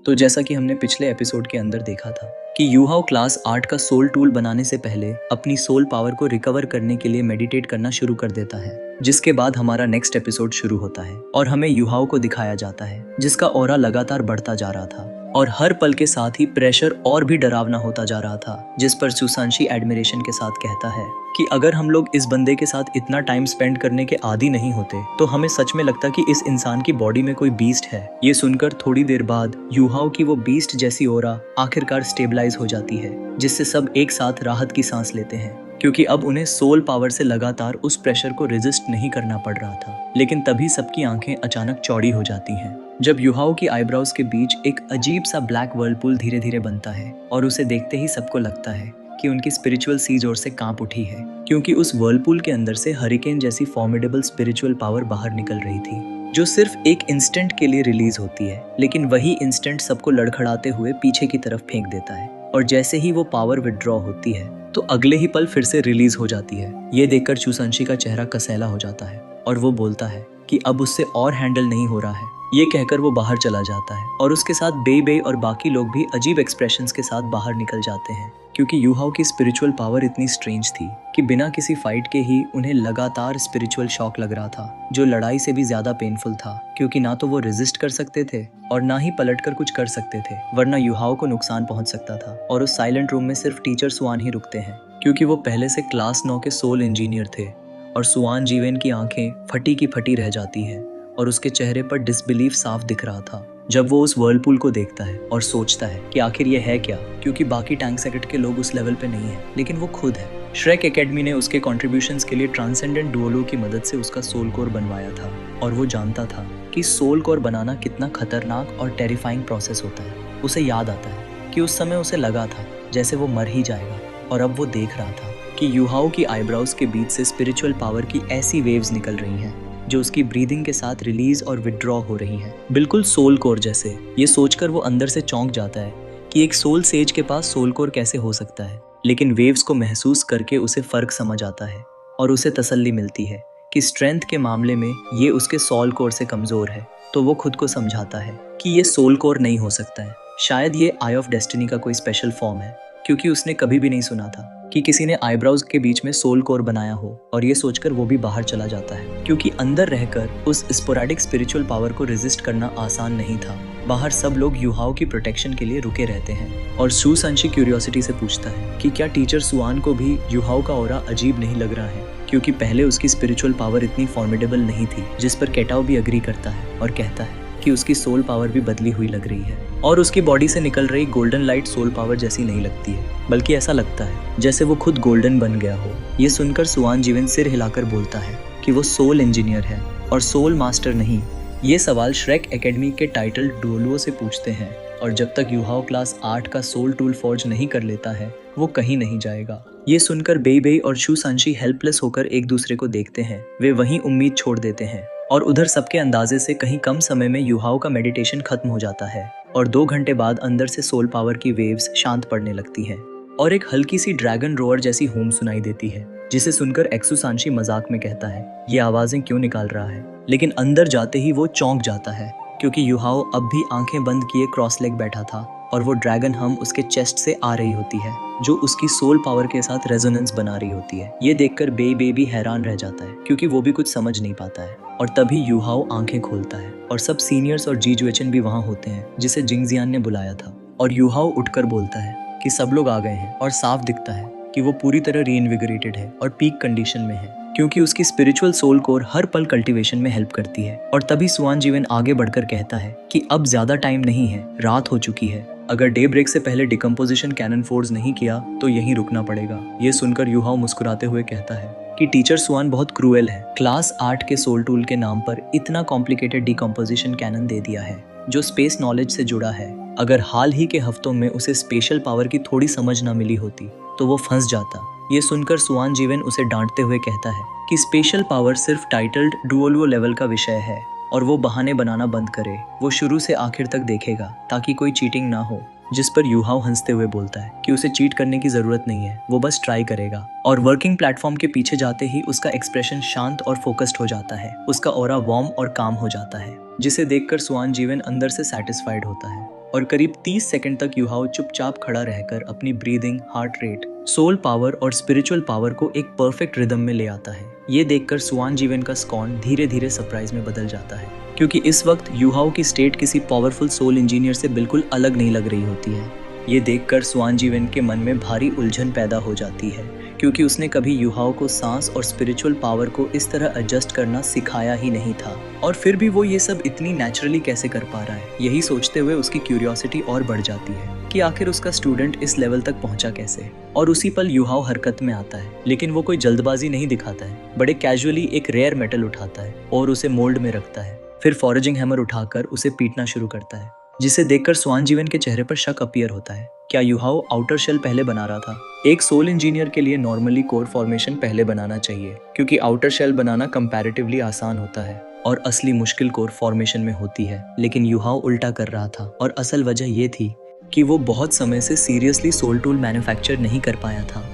तो जैसा कि हमने पिछले एपिसोड के अंदर देखा था कि यूहाओ क्लास 8 का सोल टूल बनाने से पहले अपनी सोल पावर को रिकवर करने के लिए मेडिटेट करना शुरू कर देता है, जिसके बाद हमारा नेक्स्ट एपिसोड शुरू होता है और हमें यूहाओ को दिखाया जाता है जिसका ऑरा लगातार बढ़ता जा रहा था और हर पल के साथ ही प्रेशर और भी डरावना होता जा रहा था, जिस पर सुशांशी एडमिरेशन के साथ कहता है कि अगर हम लोग इस बंदे के साथ इतना टाइम स्पेंड करने के आदी नहीं होते तो हमें सच में लगता कि इस इंसान की बॉडी में कोई बीस्ट है। ये सुनकर थोड़ी देर बाद यूहाओ की वो बीस्ट जैसी ओरा आखिरकार स्टेबलाइज हो जाती है, जिससे सब एक साथ राहत की सांस लेते हैं क्योंकि अब उन्हें सोल पावर से लगातार उस प्रेशर को रेजिस्ट नहीं करना पड़ रहा था। लेकिन तभी सबकी आंखें अचानक चौड़ी हो जाती हैं जब यूहाओ की आईब्रोज के बीच एक अजीब सा ब्लैक वर्लपूल धीरे धीरे बनता है और उसे देखते ही सबको लगता है कि उनकी स्पिरिचुअल सीज और से कांप उठी है, क्योंकि उस वर्लपूल के अंदर से हरिकेन जैसी फॉर्मिडेबल स्पिरिचुअल पावर बाहर निकल रही थी, जो सिर्फ एक इंस्टेंट के लिए रिलीज होती है, लेकिन वही इंस्टेंट सबको लड़खड़ाते हुए पीछे की तरफ फेंक देता है और जैसे ही वो पावर विड्रॉ होती है तो अगले ही पल फिर से रिलीज हो जाती है। ये देखकर सुशांशी का चेहरा कसैला हो जाता है और वो बोलता है कि अब उससे और हैंडल नहीं हो रहा है। ये कहकर वो बाहर चला जाता है और उसके साथ बेई और बाकी लोग भी अजीब एक्सप्रेशंस के साथ बाहर निकल जाते हैं, क्योंकि यूहाओ की स्पिरिचुअल पावर इतनी स्ट्रेंज थी कि बिना किसी फाइट के ही उन्हें लगातार स्पिरिचुअल शॉक लग रहा था, जो लड़ाई से भी ज्यादा पेनफुल था, क्योंकि ना तो वो रेजिस्ट कर सकते थे और ना ही पलटकर कुछ कर सकते थे, वरना यूहाओ को नुकसान पहुंच सकता था। और उस साइलेंट रूम में सिर्फ टीचर सुआन ही रुकते हैं, क्योंकि वो पहले से क्लास 9 के सोल इंजीनियर थे। और सुआन जीवेन की आंखें फटी की फटी रह जाती है और उसके चेहरे पर डिसबिलीफ साफ दिख रहा था जब वो उस वर्लपूल को देखता है और सोचता है कि आखिर ये है क्या, क्योंकि बाकी टैंक सेक्रेट के लोग उस लेवल पे नहीं है, लेकिन वो खुद है। श्रेक एकेडमी ने उसके कॉन्ट्रीब्यूशंस के लिए ट्रांसेंडेंट डुओलो की मदद से उसका सोल कोर बनवाया था और वो जानता था कि सोल कोर बनाना कितना खतरनाक और टेरिफाइंग प्रोसेस होता है। उसे याद आता है कि उस समय उसे लगा था जैसे वो मर ही जाएगा और अब वो देख रहा था कि यूहाओ की आईब्रोज के बीच से स्पिरिचुअल पावर की ऐसी वेव्स निकल रही हैं जो उसकी ब्रीदिंग के साथ रिलीज और विड्रॉ हो रही हैं, बिल्कुल सोल कोर जैसे। ये सोचकर वो अंदर से चौंक जाता है कि एक सोल सेज के पास सोल कोर कैसे हो सकता है, लेकिन वेव्स को महसूस करके उसे फर्क समझ आता है और उसे तसल्ली मिलती है कि स्ट्रेंथ के मामले में ये उसके सोल कोर से कमजोर है। तो वो खुद को समझाता है कि ये सोल कोर नहीं हो सकता है, शायद ये आई ऑफ डेस्टिनी का कोई स्पेशल फॉर्म है, क्योंकि उसने कभी भी नहीं सुना था कि किसी ने आईब्रोज के बीच में सोल कोर बनाया हो। और ये सोचकर वो भी बाहर चला जाता है, क्योंकि अंदर रहकर उस स्पोरेडिक स्पिरिचुअल पावर को रेजिस्ट करना आसान नहीं था। बाहर सब लोग यूहाओ की प्रोटेक्शन के लिए रुके रहते हैं और सुशांशी क्यूरियोसिटी से पूछता है कि क्या टीचर सुआन को भी यूहाओ का ऑरा अजीब नहीं लग रहा है, क्योंकि पहले उसकी स्पिरिचुअल पावर इतनी फॉर्मिडेबल नहीं थी, जिस पर केटाओ भी अग्री करता है और कहता है कि उसकी सोल पावर भी बदली हुई लग रही है और उसकी बॉडी से निकल रही गोल्डन लाइट सोल पावर जैसी नहीं लगती है, बल्कि ऐसा लगता है जैसे वो खुद गोल्डन बन गया हो। ये सुनकर सुआन जीवन सिर हिलाकर बोलता है कि वो सोल इंजीनियर है और सोल मास्टर नहीं। ये सवाल श्रेक एकेडमी के टाइटल डुओलो से पूछते हैं और जब तक यूहाओ क्लास 8 का सोल टूल फॉर्ज नहीं कर लेता है वो कहीं नहीं जाएगा। ये सुनकर बेई और सुशांशी हेल्पलेस होकर एक दूसरे को देखते हैं। वे वहीं उम्मीद छोड़ देते हैं और उधर सबके अंदाजे से कहीं कम समय में यूहाओ का मेडिटेशन खत्म हो जाता है और 2 घंटे बाद अंदर से सोल पावर की वेव्स शांत पड़ने लगती हैं और एक हल्की सी ड्रैगन रोअर जैसी हूम सुनाई देती है, जिसे सुनकर सुशांशी मजाक में कहता है ये आवाजें क्यों निकाल रहा है, लेकिन अंदर जाते ही वो चौंक जाता है क्योंकि यूहाओ अब भी आंखें बंद किए क्रॉस लेग बैठा था और वो ड्रैगन हम उसके चेस्ट से आ रही होती है, जो उसकी सोल पावर के साथ रेजोनेंस बना रही होती है। ये देखकर बेई भी हैरान रह जाता है क्योंकि वो भी कुछ समझ नहीं पाता है और तभी यूहाओ आंखें खोलता है और सब सीनियर्स और जीजुएचन भी वहाँ होते हैं जिसे जिंगजियान ने बुलाया था। और यूहाओ उठकर बोलता है कि सब लोग आ गए हैं और साफ दिखता है कि वो पूरी तरह रीइन्विगोरेटेड है और पीक कंडीशन में है, क्योंकि उसकी स्पिरिचुअल सोल कोर हर पल कल्टीवेशन में हेल्प करती है। और तभी सुआन जीवन आगे बढ़कर कहता है कि अब ज्यादा टाइम नहीं है, रात हो चुकी है, अगर डे ब्रेक से पहले डिकम्पोजिशन कैनन फोर्स नहीं किया तो यहीं रुकना पड़ेगा। ये सुनकर यूहाओ मुस्कुराते हुए कहता है कि टीचर सुआन बहुत क्रूएल है, क्लास 8 के सोल टूल के नाम पर इतना कॉम्प्लिकेटेड डिकम्पोजिशन कैनन दे दिया है जो स्पेस नॉलेज से जुड़ा है। अगर हाल ही के हफ्तों में उसे स्पेशल पावर की थोड़ी समझ ना मिली होती तो वो फंस जाता। ये सुनकर सुआन जीवन उसे डांटते हुए कहता है कि स्पेशल पावर सिर्फ टाइटल्ड डुओलो लेवल का विषय है और वो बहाने बनाना बंद करे। वो शुरू से आखिर तक देखेगा ताकि कोई चीटिंग ना हो। जिस पर यूहाओ हंसते हुए बोलता है कि उसे चीट करने की जरूरत नहीं है, वो बस ट्राई करेगा। और वर्किंग प्लेटफॉर्म के पीछे जाते ही उसका एक्सप्रेशन शांत और फोकस्ड हो जाता है, उसका ऑरा वार्म और काम हो जाता है, जिसे देखकर स्वान जीवन अंदर से सेटिस्फाइड होता है। और करीब 30 सेकंड तक यूहाओ चुपचाप खड़ा रहकर अपनी breathing, heart rate, soul power और स्पिरिचुअल पावर को एक परफेक्ट रिदम में ले आता है। ये देखकर स्वान जीवन का स्कॉन धीरे धीरे सरप्राइज में बदल जाता है, क्योंकि इस वक्त यूहाओ की स्टेट किसी पावरफुल सोल इंजीनियर से बिल्कुल अलग नहीं लग रही होती है। ये देखकर स्वान जीवन के मन में भारी उलझन पैदा हो जाती है, क्योंकि उसने कभी यूहाओ को सांस और स्पिरिचुअल पावर को इस तरह एडजस्ट करना सिखाया ही नहीं था, और फिर भी वो ये सब इतनी नेचुरली कैसे कर पा रहा है। यही सोचते हुए उसकी क्यूरियोसिटी और बढ़ जाती है कि आखिर उसका स्टूडेंट इस लेवल तक पहुंचा कैसे। और उसी पल यूहाओ हरकत में आता है, लेकिन वो कोई जल्दबाजी नहीं दिखाता है। बड़े कैजुअली एक रेयर मेटल उठाता है और उसे मोल्ड में रखता है, फिर फॉरेजिंग हैमर उठाकर उसे पीटना शुरू करता है, जिसे देखकर स्वान जीवन के चेहरे पर शक अपीयर होता है। क्या यूहाओ आउटर शेल पहले बना रहा था? एक सोल इंजीनियर के लिए नॉर्मली कोर फॉर्मेशन पहले बनाना चाहिए, क्योंकि आउटर शेल बनाना कंपैरेटिवली आसान होता है और असली मुश्किल कोर फॉर्मेशन में होती है। लेकिन यूहाओ उल्टा कर रहा था, और असल वजह ये थी कि वो बहुत समय से सीरियसली सोल टूल मैन्युफैक्चर नहीं कर पाया था,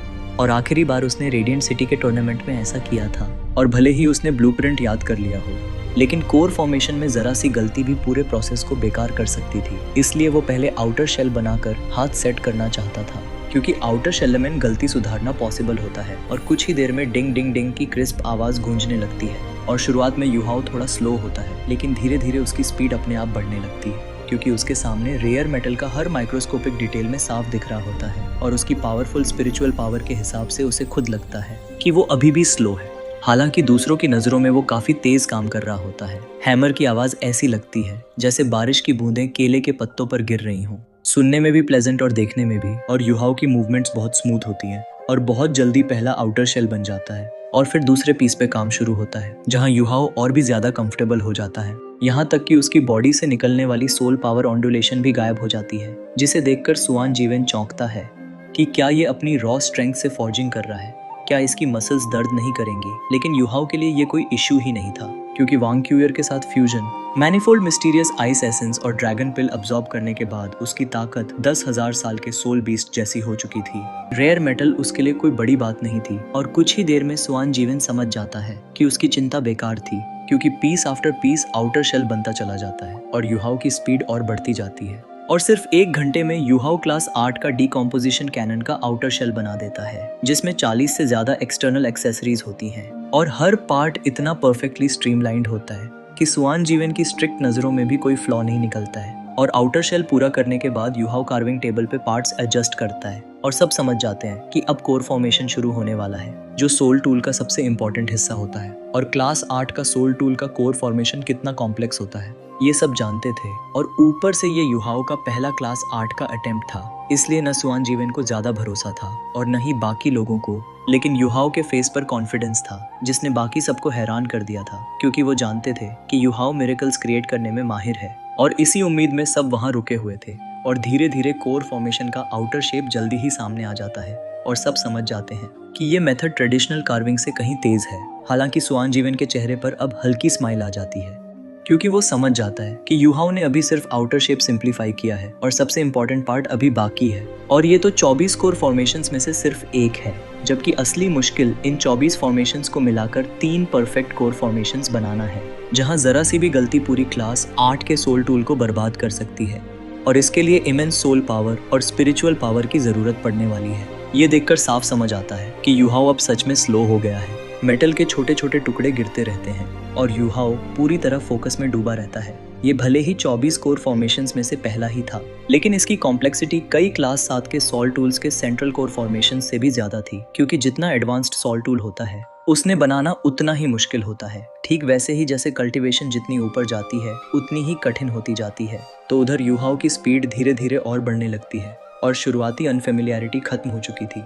और आखिरी बार उसने रेडिएंट सिटी के टूर्नामेंट में ऐसा किया था। और भले ही उसने ब्लूप्रिंट याद कर लिया हो, लेकिन कोर फॉर्मेशन में जरा सी गलती भी पूरे प्रोसेस को बेकार कर सकती थी। इसलिए वो पहले आउटर शेल बनाकर हाथ सेट करना चाहता था, क्योंकि आउटर शेल में गलती सुधारना पॉसिबल होता है। और कुछ ही देर में डिंग डिंग डिंग की क्रिस्प आवाज गूंजने लगती है। और शुरुआत में यूहाओ थोड़ा स्लो होता है, लेकिन धीरे धीरे उसकी स्पीड अपने आप बढ़ने लगती है, क्योंकि उसके सामने रेयर मेटल का हर माइक्रोस्कोपिक डिटेल में साफ दिख रहा होता है। और उसकी पावरफुल स्पिरिचुअल पावर के हिसाब से उसे खुद लगता है कि वो अभी भी स्लो है, हालांकि दूसरों की नजरों में वो काफी तेज काम कर रहा होता है। हैमर की आवाज ऐसी लगती है जैसे बारिश की बूंदें केले के पत्तों पर गिर रही हों, सुनने में भी प्लेजेंट और देखने में भी। और यूहाओ की मूवमेंट्स बहुत स्मूथ होती हैं, और बहुत जल्दी पहला आउटर शेल बन जाता है, और फिर दूसरे पीस पे काम शुरू होता है, जहां यूहाओ और भी ज्यादा कंफर्टेबल हो जाता है। यहाँ तक कि उसकी बॉडी से निकलने वाली सोल पावर ऑन्डुलेशन भी गायब हो जाती है, जिसे देखकर स्वान जीवन चौंकता है कि क्या ये अपनी रॉ स्ट्रेंथ से फॉर्जिंग कर रहा है, क्या इसकी मसल्स दर्द नहीं करेंगी। लेकिन यूहाओ के लिए ये कोई इशू ही नहीं था, क्योंकि वांगक्यूअर के साथ fusion, manifold mysterious ice essence और ड्रैगन पिल अब्सॉर्ब करने के बाद उसकी ताकत 10,000 साल के सोल बीस्ट जैसी हो चुकी थी। रेयर मेटल उसके लिए कोई बड़ी बात नहीं थी, और कुछ ही देर में स्वान जीवन समझ जाता है कि उसकी चिंता बेकार थी, क्योंकि piece after piece outer shell बनता चला जाता है और यूहाओ की स्पीड और बढ़ती जाती है। और सिर्फ 1 घंटे में यूहाओ क्लास 8 का डीकॉम्पोजिशन कैनन का आउटर शेल बना देता है, जिसमें 40 से ज्यादा एक्सटर्नल एक्सेसरीज होती हैं, और हर पार्ट इतना परफेक्टली स्ट्रीमलाइंड होता है कि स्वान जीवन की स्ट्रिक्ट नजरों में भी कोई फ्लॉ नहीं निकलता है। और आउटर शेल पूरा करने के बाद यूहाओ कार्विंग टेबल पे पार्ट्स एडजस्ट करता है, और सब समझ जाते हैं कि अब कोर फॉर्मेशन शुरू होने वाला है, जो सोल टूल का सबसे इंपॉर्टेंट हिस्सा होता है। और क्लास 8 का सोल टूल का कोर फॉर्मेशन कितना कॉम्प्लेक्स होता है ये सब जानते थे, और ऊपर से ये यूहाओ का पहला क्लास 8 का अटेम्प्ट था, इसलिए न स्वान जीवन को ज्यादा भरोसा था और न ही बाकी लोगों को। लेकिन यूहाओ के फेस पर कॉन्फिडेंस था, जिसने बाकी सबको हैरान कर दिया था, क्योंकि वो जानते थे कि यूहाओ मिरेकल्स क्रिएट करने में माहिर है। और इसी उम्मीद में सब वहाँ रुके हुए थे, और धीरे धीरे कोर फॉर्मेशन का आउटर शेप जल्दी ही सामने आ जाता है, और सब समझ जाते हैं कि ये मेथड ट्रेडिशनल कार्विंग से कहीं तेज है। हालांकि स्वान जीवन के चेहरे पर अब हल्की स्माइल आ जाती है, क्योंकि वो समझ जाता है कि यूहाओ ने अभी सिर्फ आउटर शेप सिंप्लीफाई किया है, और सबसे इम्पोर्टेंट पार्ट अभी बाकी है। और ये तो 24 कोर फॉर्मेशंस में से सिर्फ एक है, जबकि असली मुश्किल इन 24 फॉर्मेशंस को मिलाकर 3 परफेक्ट कोर फॉर्मेशंस बनाना है, जहां जरा सी भी गलती पूरी क्लास 8 के सोल टूल को बर्बाद कर सकती है। और इसके लिए इमेंस सोल पावर और स्पिरिचुअल पावर की जरूरत पड़ने वाली है। ये देखकर साफ समझ आता है कि यूहाओ अब सच में स्लो हो गया है। मेटल के छोटे छोटे टुकड़े गिरते रहते हैं, और यूहाओ पूरी तरह फोकस में डूबा रहता है। ये भले ही 24 कोर फॉर्मेशंस में से पहला ही था, लेकिन इसकी कॉम्प्लेक्सिटी कई क्लास 7 के सॉल टूल्स के सेंट्रल कोर फॉर्मेशन से भी ज्यादा थी, क्योंकि जितना एडवांस्ड सॉल टूल होता है उसने बनाना उतना ही मुश्किल होता है। ठीक वैसे ही जैसे कल्टीवेशन जितनी ऊपर जाती है उतनी ही कठिन होती जाती है। तो उधर यूहाओ की स्पीड धीरे धीरे और बढ़ने लगती है, और शुरुआती अनफेमिलियरिटी खत्म हो चुकी थी,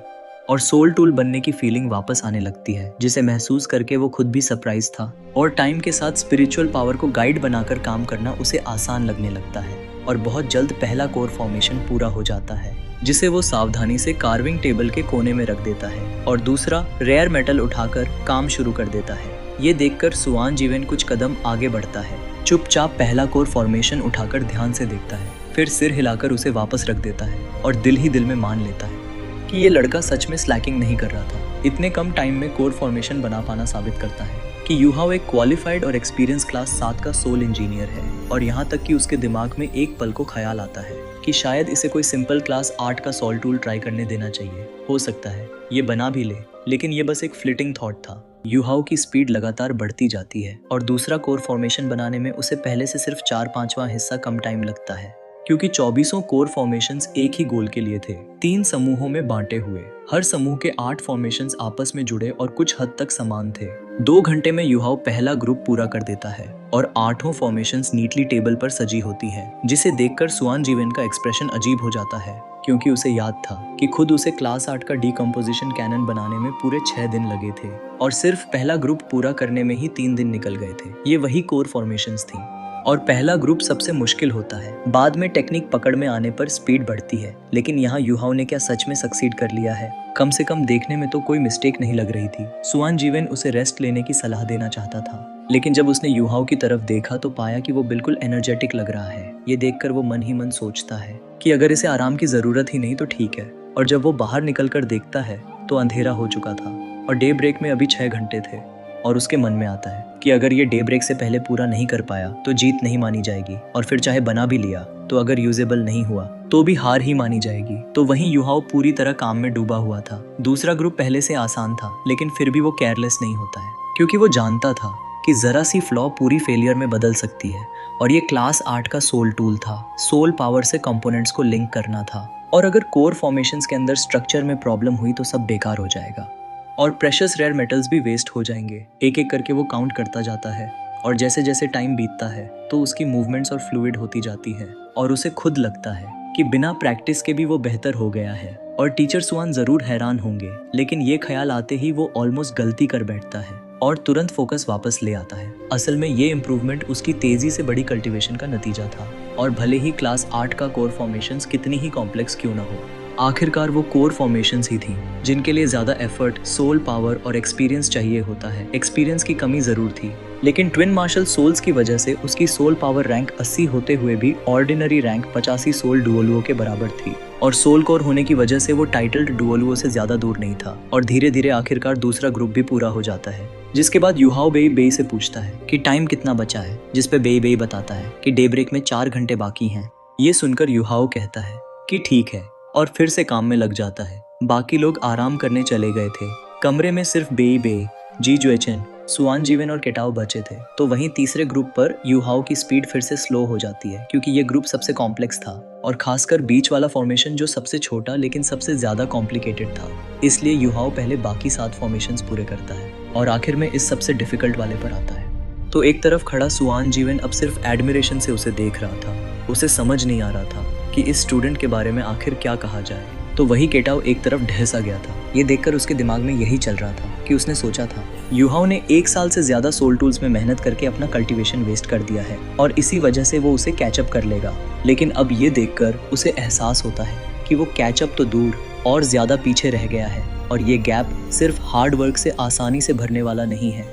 और सोल टूल बनने की फीलिंग वापस आने लगती है, जिसे महसूस करके वो खुद भी सरप्राइज था। और टाइम के साथ स्पिरिचुअल पावर को गाइड बनाकर काम करना उसे आसान लगने लगता है, और बहुत जल्द पहला कोर फॉर्मेशन पूरा हो जाता है, जिसे वो सावधानी से कार्विंग टेबल के कोने में रख देता है, और दूसरा रेयर मेटल उठाकर काम शुरू कर देता है। ये देखकर स्वान जीवन कुछ कदम आगे बढ़ता है, चुपचाप पहला कोर फॉर्मेशन उठाकर ध्यान से देखता है, फिर सिर हिलाकर उसे वापस रख देता है और दिल ही दिल में मान लेता है कि ये लड़का सच में स्लैकिंग नहीं कर रहा था। इतने कम टाइम में कोर फॉर्मेशन बना पाना साबित करता है कि यूहाओ एक क्वालिफाइड और एक्सपीरियंस क्लास 7 का सोल इंजीनियर है। और यहाँ तक कि उसके दिमाग में एक पल को ख्याल आता है कि शायद इसे कोई सिंपल क्लास 8 का सोल टूल ट्राई करने देना चाहिए। हो सकता है ये बना भी ले, लेकिन ये बस एक फ्लिटिंग थॉट था। यूहाओ की स्पीड लगातार बढ़ती जाती है और दूसरा कोर फॉर्मेशन बनाने में उसे पहले से सिर्फ 4/5वां हिस्सा कम टाइम लगता है, क्योंकि 24 कोर फॉर्मेशंस एक ही गोल के लिए थे, 3 समूहों में बांटे हुए। हर समूह के 8 फॉर्मेशंस आपस में जुड़े और कुछ हद तक समान थे। 2 घंटे में यूहाओ पहला ग्रुप पूरा कर देता है और 8 फॉर्मेशंस नीटली टेबल पर सजी होती हैं, जिसे देखकर सुआन जीवेन का एक्सप्रेशन अजीब हो जाता है, क्योंकि उसे याद था कि खुद उसे क्लास 8 का डीकम्पोजिशन कैनन बनाने में पूरे 6 दिन लगे थे और सिर्फ पहला ग्रुप पूरा करने में ही 3 दिन निकल गए थे। ये वही कोर फॉर्मेशंस थी और पहला ग्रुप सबसे मुश्किल होता है। बाद में टेक्निक पकड़ में आने पर स्पीड बढ़ती है, लेकिन यहाँ यूहाओ ने क्या सच में सक्सीड कर लिया है? कम से कम देखने में तो कोई मिस्टेक नहीं लग रही थी। सुआन जीवेन उसे रेस्ट लेने की सलाह देना चाहता था, लेकिन जब उसने यूहाओ की तरफ देखा तो पाया कि वो बिल्कुल एनर्जेटिक लग रहा है। ये देखकर वो मन ही मन सोचता है कि अगर इसे आराम की जरूरत ही नहीं तो ठीक है। और जब वो बाहर निकलकर देखता है तो अंधेरा हो चुका था और डे ब्रेक में अभी 6 घंटे थे। और उसके मन में आता है कि अगर ये डे ब्रेक से पहले पूरा नहीं कर पाया तो जीत नहीं मानी जाएगी, और फिर चाहे बना भी लिया तो अगर यूजेबल नहीं हुआ तो भी हार ही मानी जाएगी। तो वहीं यूहाओ पूरी तरह काम में डूबा हुआ था। दूसरा ग्रुप पहले से आसान था, लेकिन फिर भी वो केयरलेस नहीं होता है, क्योंकि वो जानता था कि जरा सी फ्लॉ पूरी फेलियर में बदल सकती है। और ये क्लास 8 का सोल टूल था। सोल पावर से कंपोनेंट्स को लिंक करना था, और अगर कोर फॉर्मेशंस के अंदर स्ट्रक्चर में प्रॉब्लम हुई तो सब बेकार हो जाएगा और प्रेशियस रेयर मेटल्स भी वेस्ट हो जाएंगे। एक एक करके वो काउंट करता जाता है और जैसे जैसे टाइम बीतता है तो उसकी मूवमेंट्स और फ्लूइड होती जाती है और उसे खुद लगता है कि बिना प्रैक्टिस के भी वो बेहतर हो गया है। और टीचर सुआन जरूर हैरान होंगे, लेकिन ये ख्याल आते ही वो ऑलमोस्ट गलती कर बैठता है और तुरंत फोकस वापस ले आता है। असल में ये इम्प्रूवमेंट उसकी तेजी से बड़ी कल्टीवेशन का नतीजा था, और भले ही क्लास 8 का कोर फॉर्मेशंस कितनी ही कॉम्प्लेक्स क्यों न हो, आखिरकार वो कोर फॉर्मेशंस ही थी जिनके लिए ज्यादा एफर्ट, सोल पावर और एक्सपीरियंस चाहिए होता है। एक्सपीरियंस की कमी जरूर थी, लेकिन ट्विन मार्शल सोल्स की वजह से उसकी सोल पावर रैंक 80 होते हुए भी ऑर्डिनरी रैंक 85 सोल डुओलुओ के बराबर थी, और सोल कोर होने की वजह से वो टाइटल्ड डुओलुओ से ज्यादा दूर नहीं था। और धीरे धीरे आखिरकार दूसरा ग्रुप भी पूरा हो जाता है, जिसके बाद यूहाओ बेई से पूछता है कि टाइम कितना बचा है, जिस पे बेई बताता है कि डे ब्रेक में 4 घंटे बाकी हैं। ये सुनकर यूहाओ कहता है कि ठीक है, और फिर से काम में लग जाता है। बाकी लोग आराम करने चले गए थे। कमरे में सिर्फ बेई, जी जुएचेन, सुआन जीवेन और केटाओ बचे थे। तो वहीं तीसरे ग्रुप पर यूहाओ की स्पीड फिर से स्लो हो जाती है, क्योंकि ये ग्रुप सबसे कॉम्प्लेक्स था, और खासकर बीच वाला फॉर्मेशन जो सबसे छोटा लेकिन सबसे ज्यादा कॉम्प्लिकेटेड था। इसलिए यूहाओ पहले बाकी 7 फॉर्मेशंस पूरे करता है और आखिर में इस सबसे डिफिकल्ट वाले पर आता है। तो एक तरफ खड़ा सुआन जीवेन अब सिर्फ एडमिरेशन से उसे देख रहा था। उसे समझ नहीं आ रहा था कि इस स्टूडेंट के बारे में आखिर क्या कहा जाए। तो वही केटाओ एक तरफ ढह गया था। ये देखकर उसके दिमाग में यही चल रहा था कि उसने सोचा था यूहाओ ने 1 साल से ज्यादा सोल टूल्स में मेहनत करके अपना कल्टीवेशन वेस्ट कर दिया है और इसी वजह से वो उसे कैचअप कर लेगा। लेकिन अब ये देखकर उसे एहसास होता है कि वो कैचअप तो दूर और ज्यादा पीछे रह गया है, और ये गैप सिर्फ हार्ड वर्क से आसानी से भरने वाला नहीं है।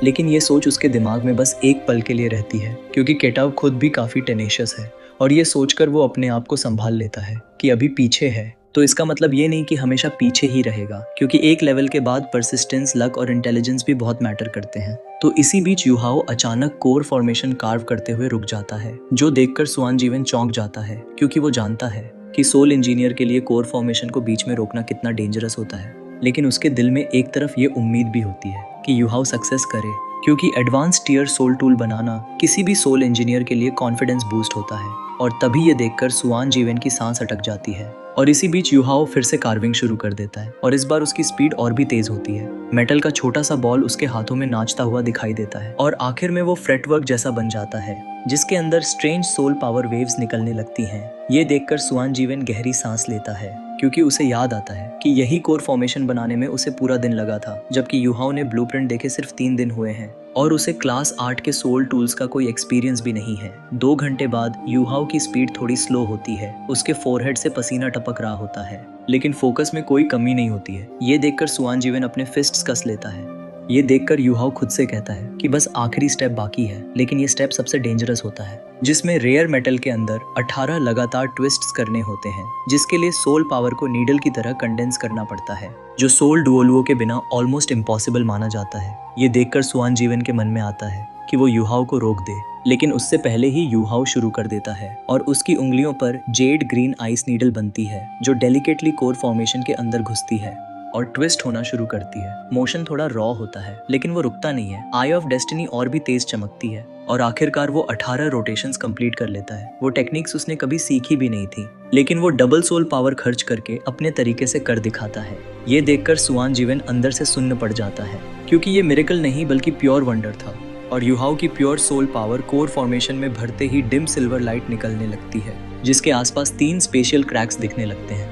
लेकिन ये सोच उसके दिमाग में बस एक पल के लिए रहती है, क्योंकि केटाओ खुद भी काफी टेनेशियस है, और ये सोचकर वो अपने आप को संभाल लेता है कि अभी पीछे है तो इसका मतलब ये नहीं कि हमेशा पीछे ही रहेगा, क्योंकि एक लेवल के बाद परसिस्टेंस, लक और इंटेलिजेंस भी बहुत मैटर करते हैं। तो इसी बीच यूहाओ अचानक कोर फॉर्मेशन कार्व करते हुए रुक जाता है, जो देखकर सुआन जीवेन चौंक जाता है, क्योंकि वो जानता है कि सोल इंजीनियर के लिए कोर फॉर्मेशन को बीच में रोकना कितना डेंजरस होता है। लेकिन उसके दिल में एक तरफ ये उम्मीद भी होती है कि यूहाओ सक्सेस करे, क्योंकि एडवांस टियर सोल टूल बनाना किसी भी सोल इंजीनियर के लिए कॉन्फिडेंस बूस्ट होता है। और तभी ये देखकर सुआन जीवेन की सांस अटक जाती है, और इसी बीच यूहाओ फिर से कार्विंग शुरू कर देता है, और इस बार उसकी स्पीड और भी तेज होती है। मेटल का छोटा सा बॉल उसके हाथों में नाचता हुआ दिखाई देता है, और आखिर में वो फ्रेटवर्क जैसा बन जाता है, जिसके अंदर स्ट्रेंज सोल पावर वेव्स निकलने लगती हैं। ये देखकर सुआन जीवेन गहरी सांस लेता है, क्योंकि उसे याद आता है कि यही कोर फॉर्मेशन बनाने में उसे पूरा दिन लगा था, जबकि यूहाओ ने ब्लूप्रिंट देखे सिर्फ 3 दिन हुए हैं, और उसे क्लास 8 के सोल टूल्स का कोई एक्सपीरियंस भी नहीं है। 2 घंटे बाद यूहाओ की स्पीड थोड़ी स्लो होती है, उसके फोरहेड से पसीना टपक रहा होता है, लेकिन फोकस में कोई कमी नहीं होती है। ये देखकर सुआन जीवेन अपने फिस्ट्स कस लेता है ये देखकर यूहाओ खुद से कहता है कि बस आखिरी स्टेप बाकी है, लेकिन ये स्टेप सबसे डेंजरस होता है, जिसमें रेयर मेटल के अंदर 18 लगातार ट्विस्ट्स करने होते हैं, जिसके लिए सोल पावर को नीडल की तरह कंडेंस करना पड़ता है, जो सोल डुओलुओ के बिना ऑलमोस्ट इम्पॉसिबल माना जाता है। ये देखकर सुआन जीवन के मन में आता है कि वो यूहाओ को रोक दे, लेकिन उससे पहले ही यूहाओ शुरू कर देता है और उसकी उंगलियों पर जेड ग्रीन आइस नीडल बनती है, जो डेलिकेटली कोर फॉर्मेशन के अंदर घुसती है और ट्विस्ट होना शुरू करती है। मोशन थोड़ा रॉ होता है, लेकिन वो रुकता नहीं है। आई ऑफ डेस्टिनी और भी तेज चमकती है और आखिरकार वो 18 रोटेशंस कंप्लीट कर लेता है। वो टेक्निक्स उसने कभी सीखी भी नहीं थी, लेकिन वो डबल सोल पावर खर्च करके अपने तरीके से कर दिखाता है। ये देखकर सुआन जीवन अंदर से सुन्न पड़ जाता है, क्योंकि ये मिरेकल नहीं बल्कि प्योर वंडर था। और यूहाओ की pure soul power core formation में भरते ही डिम सिल्वर लाइट निकलने लगती है, जिसके आसपास 3 स्पेशल क्रैक्स दिखने लगते हैं,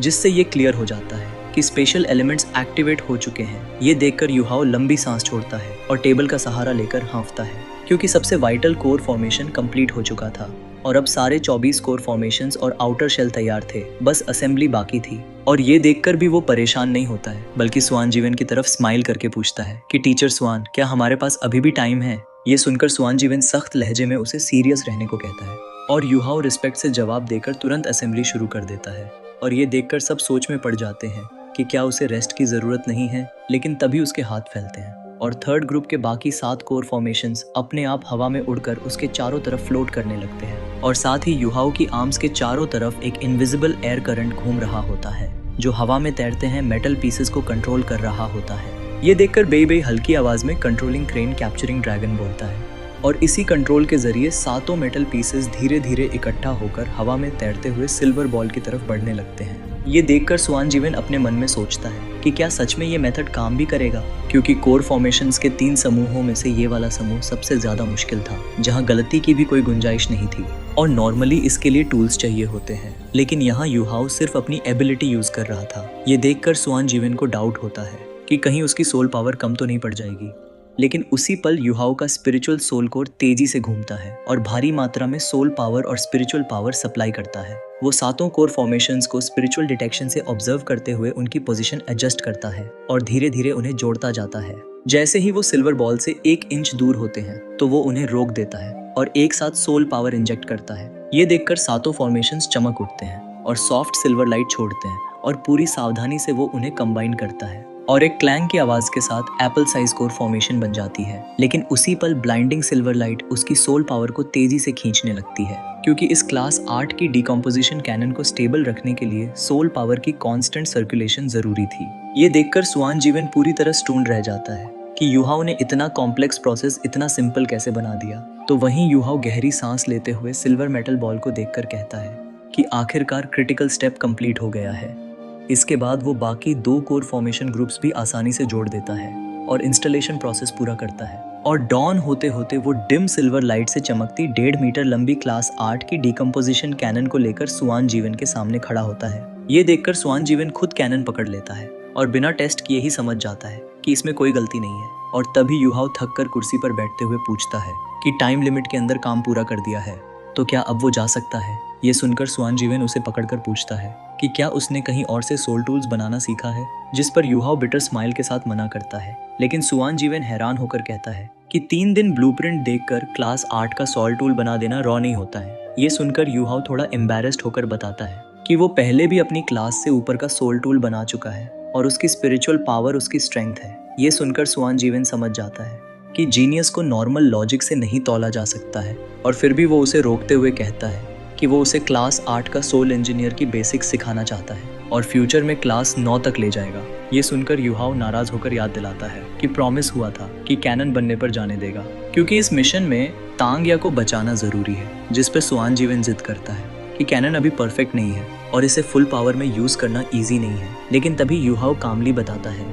जिससे ये क्लियर हो जाता है कि स्पेशल एलिमेंट्स एक्टिवेट हो चुके हैं। ये देखकर यूहाओ लंबी सांस छोड़ता है और टेबल का सहारा लेकर हाँफता है, क्योंकि सबसे वाइटल कोर फॉर्मेशन कंप्लीट हो चुका था और अब सारे 24 कोर फॉर्मेशंस और आउटर शेल तैयार थे, बस असेंबली बाकी थी। और ये देखकर भी वो परेशान नहीं होता है, बल्कि स्वान जीवन की तरफ स्माइल करके पूछता है कि टीचर स्वान, क्या हमारे पास अभी भी टाइम है? ये सुनकर स्वान जीवन सख्त लहजे में उसे सीरियस रहने को कहता है और यूहाओ रिस्पेक्ट से जवाब देकर तुरंत असेंबली शुरू कर देता है। और ये देखकर सब सोच में पड़ जाते हैं कि क्या उसे रेस्ट की जरूरत नहीं है, लेकिन तभी उसके हाथ फैलते हैं और थर्ड ग्रुप के बाकी 7 कोर फॉर्मेशंस अपने आप हवा में उड़कर उसके चारों तरफ फ्लोट करने लगते हैं और साथ ही यूहाओ की आर्म्स के चारों तरफ एक इनविजिबल एयर करंट घूम रहा होता है, जो हवा में तैरते हैं मेटल पीसेस को कंट्रोल कर रहा होता है। ये देखकर बेई हल्की आवाज में कंट्रोलिंग क्रेन कैप्चरिंग ड्रैगन बोलता है और इसी कंट्रोल के जरिए 7 मेटल पीसेस धीरे धीरे इकट्ठा होकर हवा में तैरते हुए सिल्वर बॉल की तरफ बढ़ने लगते हैं। ये देखकर स्वान जीवन अपने मन में सोचता है कि क्या सच में ये मेथड काम भी करेगा, क्योंकि कोर फॉर्मेशंस के 3 समूहों में से ये वाला समूह सबसे ज्यादा मुश्किल था, जहां गलती की भी कोई गुंजाइश नहीं थी और नॉर्मली इसके लिए टूल्स चाहिए होते हैं, लेकिन यहाँ यूहाओ सिर्फ अपनी एबिलिटी यूज कर रहा था। ये देखकर स्वान जीवन को डाउट होता है कि कहीं उसकी सोल पावर कम तो नहीं पड़ जाएगी, लेकिन उसी पल यूहाओ का स्पिरिचुअल सोल कोर तेजी से घूमता है और भारी मात्रा में सोल पावर और स्पिरिचुअल पावर सप्लाई करता है। वो 7 कोर फॉर्मेशंस को स्पिरिचुअल डिटेक्शन से ऑब्जर्व करते हुए उनकी पोजीशन एडजस्ट करता है और धीरे धीरे उन्हें जोड़ता जाता है। जैसे ही वो सिल्वर बॉल से 1 इंच दूर होते हैं तो वो उन्हें रोक देता है और एक साथ सोल पावर इंजेक्ट करता है। ये देखकर 7 फॉर्मेशंस चमक उठते हैं और सॉफ्ट सिल्वर लाइट छोड़ते हैं और पूरी सावधानी से वो उन्हें कंबाइन करता है और एक क्लैंग की आवाज के साथ एप्पल साइज कोर फॉर्मेशन बन जाती है। लेकिन उसी पल ब्लाइंडिंग सिल्वर लाइट उसकी सोल पावर को तेजी से खींचने लगती है, क्योंकि इस क्लास 8 की डिकम्पोजिशन कैनन को स्टेबल रखने के लिए सोल पावर की कांस्टेंट सर्कुलेशन जरूरी थी। ये देखकर स्वान जीवन पूरी तरह स्टून रह जाता है कि यूहाओ ने इतना कॉम्प्लेक्स प्रोसेस इतना सिंपल कैसे बना दिया। तो वहीं यूहाओ गहरी सांस लेते हुए सिल्वर मेटल बॉल को देखकर कहता है कि आखिरकार क्रिटिकल स्टेप कंप्लीट हो गया है। इसके बाद वो बाकी 2 कोर फॉर्मेशन ग्रुप्स भी आसानी से जोड़ देता है और इंस्टॉलेशन प्रोसेस पूरा करता है और डॉन होते होते वो डिम सिल्वर लाइट से चमकती 1.5 मीटर लंबी क्लास 8 की डिकम्पोजिशन कैनन को लेकर स्वान जीवन के सामने खड़ा होता है। ये देखकर स्वान जीवन खुद कैनन पकड़ लेता है और बिना टेस्ट किए ही समझ जाता है कि इसमें कोई गलती नहीं है। और तभी यूहाओ थककर कुर्सी पर बैठते हुए पूछता है कि टाइम लिमिट के अंदर काम पूरा कर दिया है, तो क्या अब वो जा सकता है? ये सुनकर स्वान जीवन उसे पकड़कर पूछता है कि क्या उसने कहीं और से सोल टूल्स बनाना सीखा है, जिस पर यूहाओ बिटर स्माइल के साथ मना करता है। लेकिन स्वान जीवन हैरान होकर कहता है कि 3 दिन ब्लूप्रिंट देखकर क्लास 8 का सोल टूल बना देना रॉ नहीं होता है। ये सुनकर यूहाओ थोड़ा एम्बैरेस्ड होकर बताता है कि वो पहले भी अपनी क्लास से ऊपर का सोल टूल बना चुका है और उसकी स्पिरिचुअल पावर उसकी स्ट्रेंथ है। ये सुनकर स्वान जीवन समझ जाता है कि जीनियस को नॉर्मल लॉजिक से नहीं तौला जा सकता है और फिर भी वो उसे रोकते हुए कहता है कि वो उसे क्लास 8 का सोल इंजीनियर की बेसिक्स सिखाना चाहता है और फ्यूचर में क्लास 9 तक ले जाएगा। ये सुनकर यूहाओ नाराज होकर याद दिलाता है कि प्रॉमिस हुआ था कि कैनन बनने पर जाने देगा, क्योंकि इस मिशन में तांगया को बचाना जरूरी है, जिस पर स्वान जीवन जिद करता है कि कैनन अभी परफेक्ट नहीं है और इसे फुल पावर में यूज करना ईजी नहीं है। लेकिन तभी यूहाओ कामली बताता है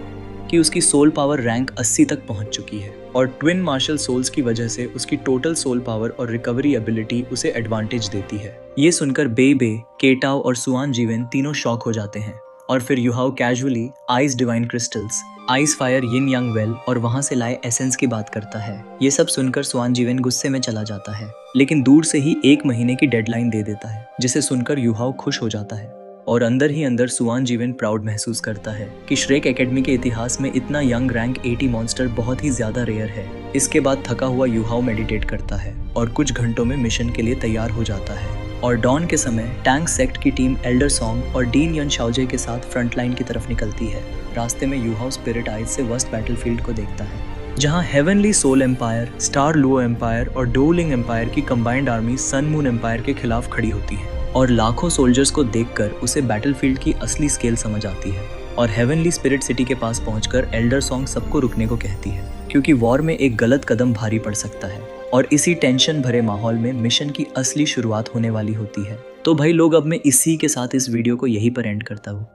कि उसकी सोल पावर रैंक 80 तक पहुंच चुकी है और ट्विन मार्शल सोल्स की वजह से उसकी टोटल सोल पावर और रिकवरी एबिलिटी उसे एडवांटेज देती है। ये सुनकर बे, केटाओ और सुआन जीवन तीनों शॉक हो जाते हैं और फिर Yuhao casually ice divine crystals, ice fire yin yang well और वहां से लाए एसेंस की बात करता है। ये सब सुनकर स्वान जीवन गुस्से में चला जाता है, लेकिन दूर से ही 1 महीने की डेडलाइन दे देता है, जिसे सुनकर यूहाओ खुश हो जाता है और अंदर ही अंदर सुआन जीवन प्राउड महसूस करता है कि श्रेक एकेडमी के इतिहास में इतना यंग रैंक 80 मॉन्स्टर बहुत ही ज्यादा रेयर है। इसके बाद थका हुआ यूहाओ मेडिटेट करता है और कुछ घंटों में मिशन के लिए तैयार हो जाता है। और डॉन के समय टैंक सेक्ट की टीम एल्डर सॉन्ग और डीन यन शाओजे के साथ फ्रंट लाइन की तरफ निकलती है। रास्ते में यूहाओ स्पिरिट आइज से वस्ट बैटलफील्ड को देखता है, जहां heavenly soul empire, star Luo empire और डोलिंग एम्पायर की combined army sun moon empire के खिलाफ खड़ी होती है। और लाखों सोल्जर्स को देखकर उसे बैटलफील्ड की असली स्केल समझ आती है और हेवनली स्पिरिट सिटी के पास पहुंचकर एल्डर सॉन्ग सबको रुकने को कहती है, क्योंकि वॉर में एक गलत कदम भारी पड़ सकता है। और इसी टेंशन भरे माहौल में मिशन की असली शुरुआत होने वाली होती है। तो भाई लोग, अब मैं इसी के साथ इस वीडियो को यहीं पर एंड करता हूँ।